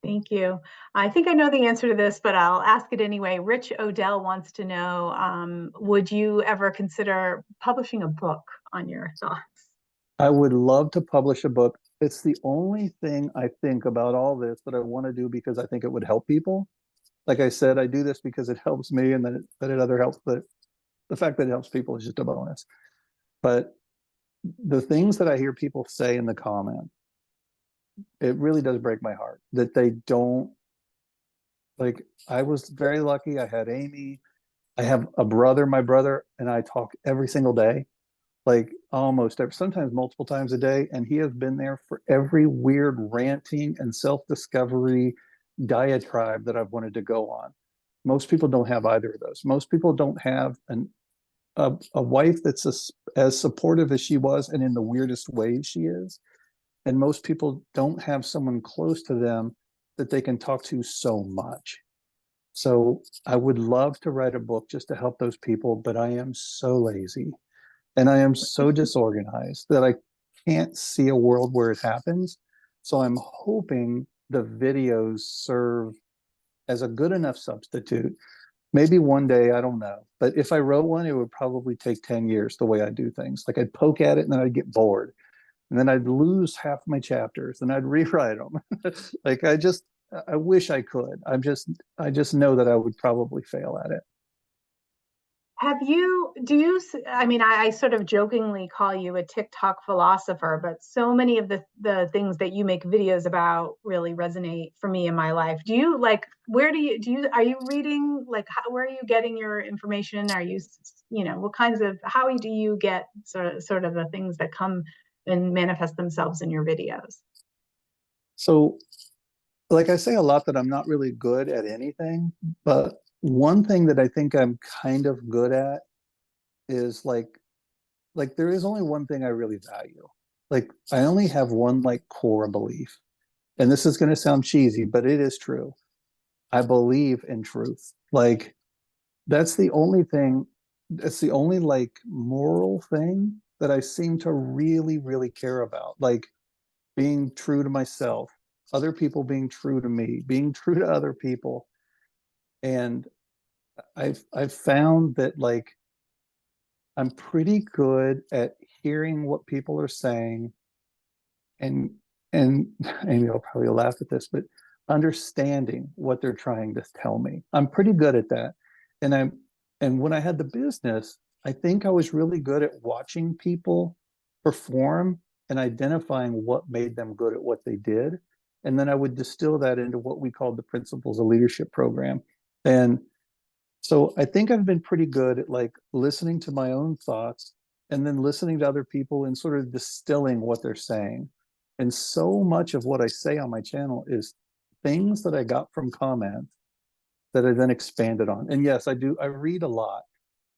Thank you. I think I know the answer to this, but I'll ask it anyway. Rich Odell wants to know, would you ever consider publishing a book on your thoughts? I would love to publish a book. It's the only thing I think about all this that I want to do because I think it would help people. Like I said, I do this because it helps me and that it other helps, but the fact that it helps people is just a bonus. But the things that I hear people say in the comment, it really does break my heart that they don't like. I was very lucky. I had Amy. I have a brother. My brother and I talk every single day, like almost every, sometimes multiple times a day. And he has been there for every weird ranting and self-discovery diatribe that I've wanted to go on. Most people don't have either of those. Most people don't have a wife that's as supportive as she was and in the weirdest ways she is. And most people don't have someone close to them that they can talk to so much. So I would love to write a book just to help those people, but I am so lazy and I am so disorganized that I can't see a world where it happens. So I'm hoping the videos serve as a good enough substitute. Maybe one day, I don't know. But if I wrote one, it would probably take 10 years the way I do things. Like I'd poke at it and then I'd get bored. And then I'd lose half my chapters and I'd rewrite them. Like I wish I could. I just know that I would probably fail at it. I mean, I sort of jokingly call you a TikTok philosopher, but so many of the things that you make videos about really resonate for me in my life. Do you like, where are you reading, like, where are you getting your information? Are you, what kinds of, how do you get sort of the things that come and manifest themselves in your videos? So, like I say a lot that I'm not really good at anything, but one thing that I think I'm kind of good at is like there is only one thing I really value. Like I only have one like core belief. And this is going to sound cheesy, but it is true. I believe in truth. Like that's the only thing, that's the only like moral thing that I seem to really, really care about. Like being true to myself, other people being true to me, being true to other people. And I've found that like I'm pretty good at hearing what people are saying and and Amy will probably laugh at this, but understanding what they're trying to tell me. I'm pretty good at that. And when I had the business, I think I was really good at watching people perform and identifying what made them good at what they did. And then I would distill that into what we called the principles of leadership program. And so I think I've been pretty good at like listening to my own thoughts and then listening to other people and sort of distilling what they're saying. And so much of what I say on my channel is things that I got from comments that I then expanded on. And yes, I do. I read a lot.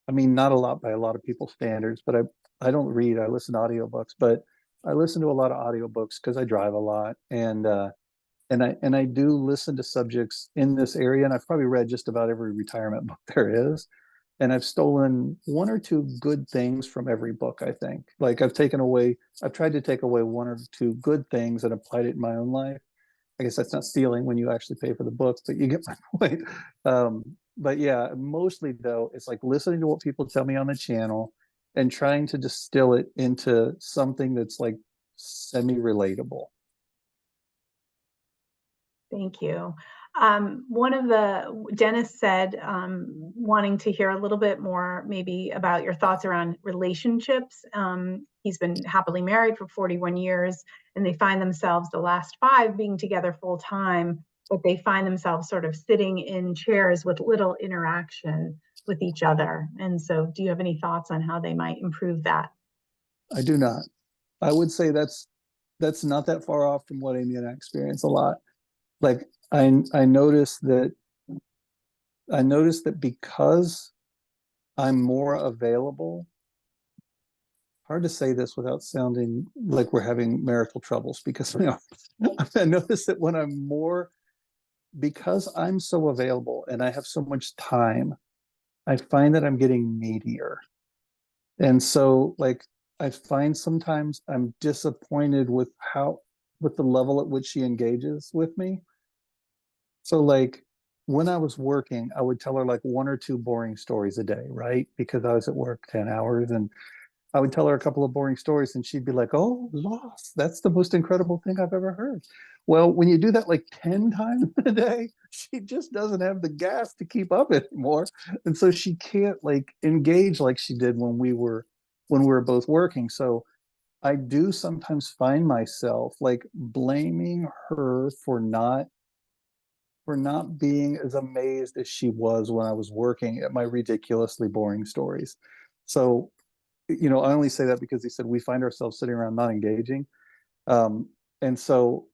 I mean, not a lot by a lot of people's standards, but I don't read. I listen to audiobooks, but I listen to a lot of audiobooks because I drive a lot and I do listen to subjects in this area, and I've probably read just about every retirement book there is. And I've stolen one or two good things from every book, I think. Like I've tried to take away one or two good things and applied it in my own life. I guess that's not stealing when you actually pay for the books, but you get my point. But yeah, mostly though, it's like listening to what people tell me on the channel and trying to distill it into something that's like semi-relatable. Thank you. One of the, Dennis said, wanting to hear a little bit more maybe about your thoughts around relationships. He's been happily married for 41 years and they find themselves the last 5 being together full time, but they find themselves sort of sitting in chairs with little interaction with each other. And so do you have any thoughts on how they might improve that? I do not. I would say that's not that far off from what Amy and I experience a lot. Like I noticed that I noticed that because I'm more available, hard to say this without sounding like we're having marital troubles because I noticed that when I'm more, because I'm so available and I have so much time, I find that I'm getting needier. And so like I find sometimes I'm disappointed with with the level at which she engages with me. So like when I was working, I would tell her like one or two boring stories a day, right? Because I was at work 10 hours and I would tell her a couple of boring stories and she'd be like, "Oh, lost. That's the most incredible thing I've ever heard." Well, when you do that like 10 times a day, she just doesn't have the gas to keep up anymore. And so she can't like engage like she did when we were both working. So I do sometimes find myself like blaming her for not being as amazed as she was when I was working at my ridiculously boring stories. So I only say that because he said we find ourselves sitting around not engaging. Um, and so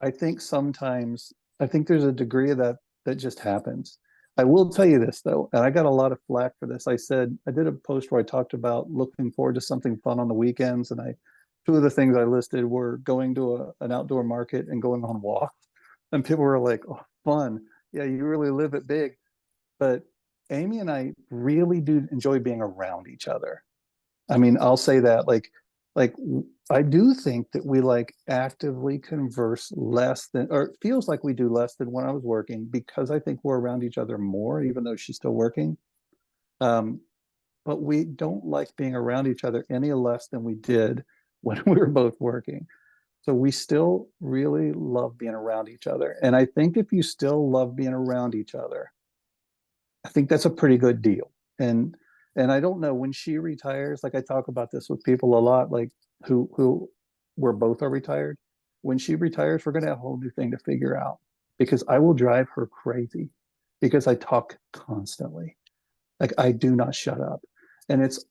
I think sometimes, I think there's a degree of that that just happens. I will tell you this though, and I got a lot of flack for this. I said, I did a post where I talked about looking forward to something fun on the weekends. And two of the things I listed were going to an outdoor market and going on walks. And people were like, oh, fun. Yeah, you really live it big. But Amy and I really do enjoy being around each other. I mean, I'll say that like I do think that we like actively converse less than, or it feels like we do less than when I was working because I think we're around each other more, even though she's still working. Um, but we don't like being around each other any less than we did when we were both working. So we still really love being around each other. And I think if you still love being around each other, I think that's a pretty good deal. And and I don't know when she retires, like I talk about this with people a lot, like who where both are retired. When she retires, we're gonna have a whole new thing to figure out because I will drive her crazy because I talk constantly. Like I do not shut up. And it's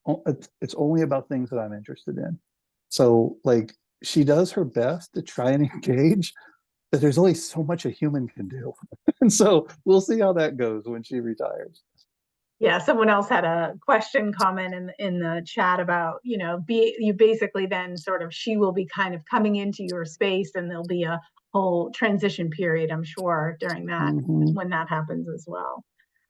only about things that I'm interested in. So like she does her best to try and engage, but there's only so much a human can do. And so we'll see how that goes when she retires. Yeah, someone else had a question comment in the chat about, be you basically then sort of she will be kind of coming into your space and there'll be a whole transition period, I'm sure, during that Mm-hmm. when that happens as well.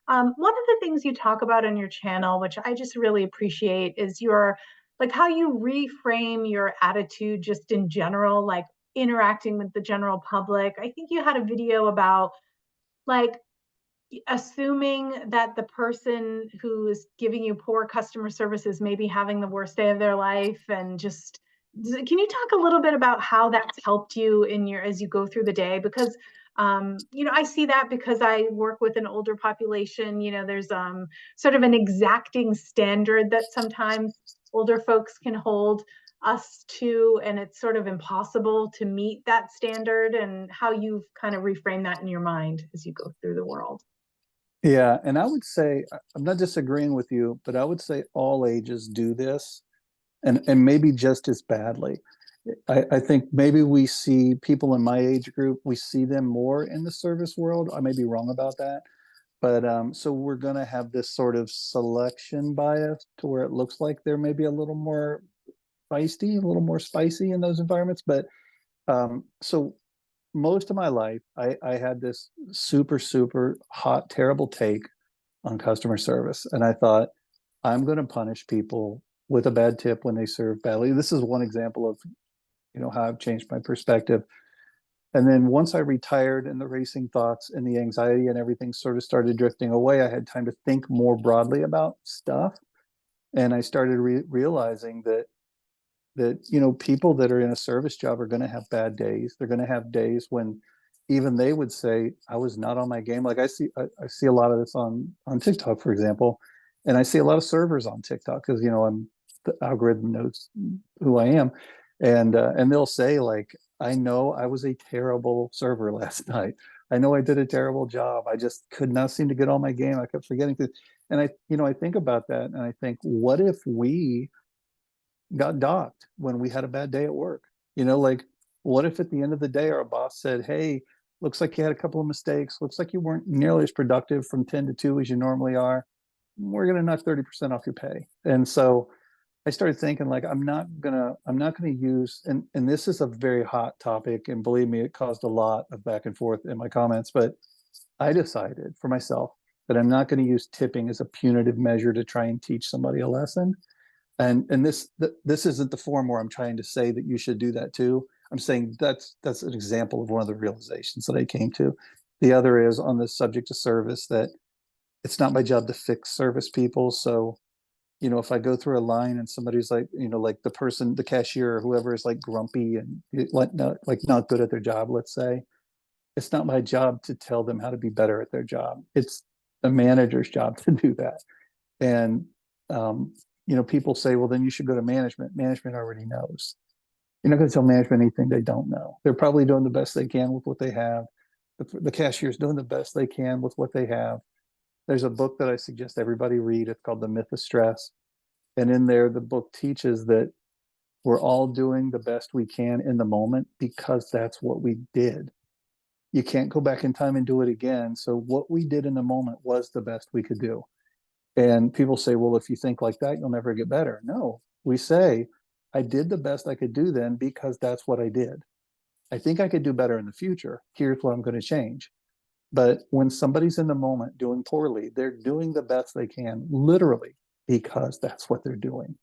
One of the things you talk about on your channel, which I just really appreciate, is your like how you reframe your attitude just in general, like interacting with the general public. I think you had a video about like assuming that the person who is giving you poor customer service is maybe having the worst day of their life and just can you talk a little bit about how that's helped you in your as you go through the day because I see that because I work with an older population. There's sort of an exacting standard that sometimes older folks can hold us to, and it's sort of impossible to meet that standard, and how you've kind of reframed that in your mind as you go through the world. Yeah, and I would say I'm not disagreeing with you, but I would say all ages do this, and maybe just as badly. I think maybe we see people in my age group, we see them more in the service world. I may be wrong about that, but so we're going to have this sort of selection bias to where it looks like they're maybe a little more feisty, a little more spicy in those environments. But so most of my life, I had this super, super hot, terrible take on customer service. And I thought, I'm going to punish people with a bad tip when they serve badly. This is one example of, how I've changed my perspective. And then once I retired and the racing thoughts and the anxiety and everything sort of started drifting away, I had time to think more broadly about stuff. And I started realizing that people that are in a service job are going to have bad days. They're going to have days when even they would say I was not on my game. Like I see a lot of this on TikTok, for example, and I see a lot of servers on TikTok because I'm the algorithm knows who I am, and they'll say like I know I was a terrible server last night. I know I did a terrible job. I just could not seem to get on my game. I kept forgetting to, and I think about that and I think, what if we got docked when we had a bad day at work? Like, what if at the end of the day our boss said, "Hey, Looks like you had a couple of mistakes. Looks like you weren't nearly as productive from 10 to 2 as you normally are. We're going to knock 30% off your pay. And so I started thinking like I'm not gonna use and this is a very hot topic, and believe me, it caused a lot of back and forth in my comments, but I decided for myself that I'm not going to use tipping as a punitive measure to try and teach somebody a lesson. And this isn't the form where I'm trying to say that you should do that too. I'm saying that's an example of one of the realizations that I came to. The other is on the subject of service, that it's not my job to fix service people. So, if I go through a line and somebody's like, like the person, the cashier or whoever is like grumpy and not good at their job, let's say, it's not my job to tell them how to be better at their job. It's the manager's job to do that. And people say, well, then you should go to management. Management already knows. You're not going to tell management anything they don't know. They're probably doing the best they can with what they have. The cashier's doing the best they can with what they have. There's a book that I suggest everybody read. It's called The Myth of Stress. And in there, the book teaches that we're all doing the best we can in the moment because that's what we did. You can't go back in time and do it again. So what we did in the moment was the best we could do. And people say, well, if you think like that, you'll never get better. No, we say, I did the best I could do then because that's what I did. I think I could do better in the future. Here's what I'm going to change. But when somebody's in the moment doing poorly, they're doing the best they can, literally, because that's what they're doing.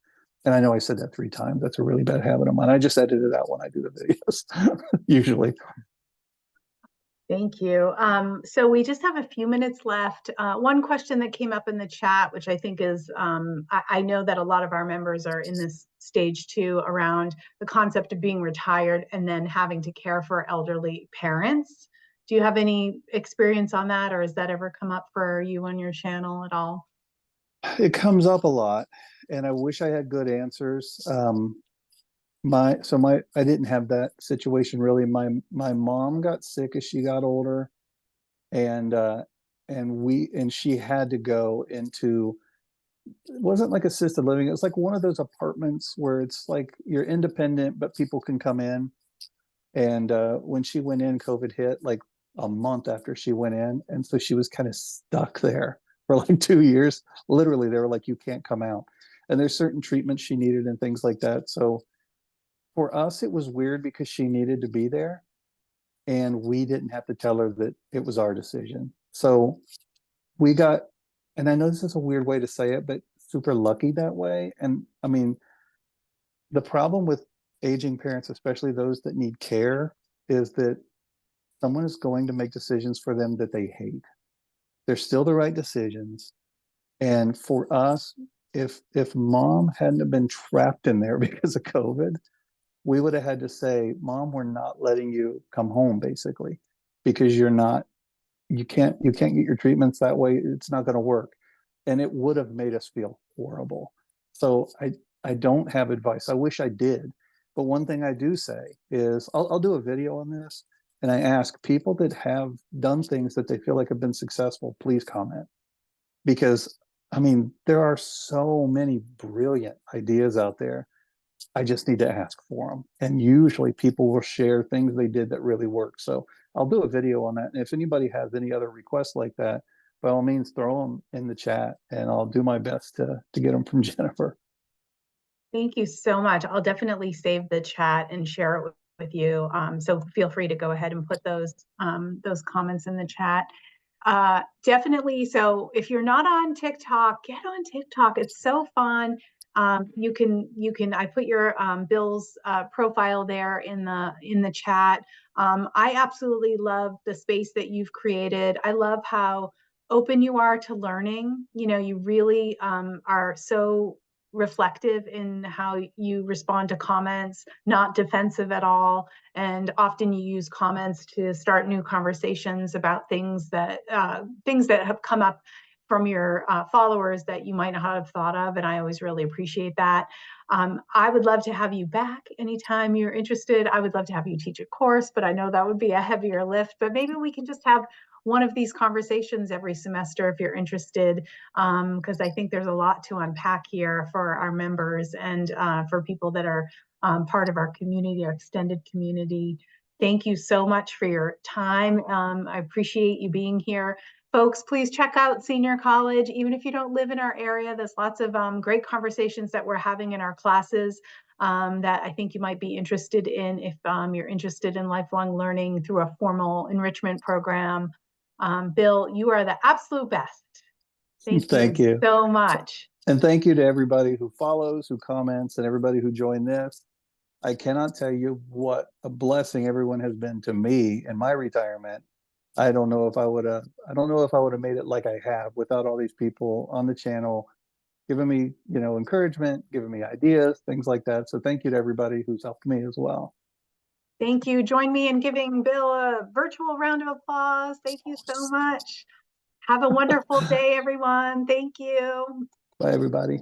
And I know I said that 3 times. That's a really bad habit of mine. I just edit it out when I do the videos, usually. Thank you. So we just have a few minutes left. One question that came up in the chat, which I think is, I know that a lot of our members are in this stage too, around the concept of being retired and then having to care for elderly parents. Do you have any experience on that, or has that ever come up for you on your channel at all? It comes up a lot, and I wish I had good answers. I didn't have that situation really. My mom got sick as she got older, and she had to go into, it wasn't like assisted living. It was like one of those apartments where it's like you're independent, but people can come in. And when she went in, COVID hit like a month after she went in. And so she was kind of stuck there for like 2 years. Literally, they were like, you can't come out. And there's certain treatments she needed and things like that. So for us, it was weird because she needed to be there. And we didn't have to tell her that it was our decision. So we got, and I know this is a weird way to say it, but super lucky that way. And I mean, the problem with aging parents, especially those that need care, is that someone is going to make decisions for them that they hate. They're still the right decisions. And for us, if mom hadn't have been trapped in there because of COVID, we would have had to say, Mom, we're not letting you come home, basically, because you can't get your treatments that way. It's not going to work. And it would have made us feel horrible. So I don't have advice. I wish I did. But one thing I do say is I'll do a video on this, and I ask people that have done things that they feel like have been successful, please comment. Because I mean, there are so many brilliant ideas out there. I just need to ask for them. And usually people will share things they did that really work. So I'll do a video on that. And if anybody has any other requests like that, by all means, throw them in the chat and I'll do my best to get them from Jennifer. Thank you so much. I'll definitely save the chat and share it with you. So feel free to go ahead and put those comments in the chat. Definitely. So if you're not on TikTok, get on TikTok. It's so fun. I put your Bill's profile there in the chat. I absolutely love the space that you've created. I love how open you are to learning. You really are so reflective in how you respond to comments, not defensive at all. And often you use comments to start new conversations about things that have come up from your followers that you might not have thought of. And I always really appreciate that. I would love to have you back anytime you're interested. I would love to have you teach a course, but I know that would be a heavier lift. But maybe we can just have one of these conversations every semester if you're interested, because I think there's a lot to unpack here for our members and for people that are part of our community, our extended community. Thank you so much for your time. I appreciate you being here. Folks, please check out Senior College. Even if you don't live in our area, there's lots of great conversations that we're having in our classes that I think you might be interested in if you're interested in lifelong learning through a formal enrichment program. Bill, you are the absolute best. Thank you Thank you. so much. And thank you to everybody who follows, who comments, and everybody who joined this. I cannot tell you what a blessing everyone has been to me in my retirement. I don't know if I would have made it like I have without all these people on the channel giving me, encouragement, giving me ideas, things like that. So thank you to everybody who's helped me as well. Thank you. Join me in giving Bill a virtual round of applause. Thank you so much. Have a wonderful day, everyone. Thank you. Bye, everybody.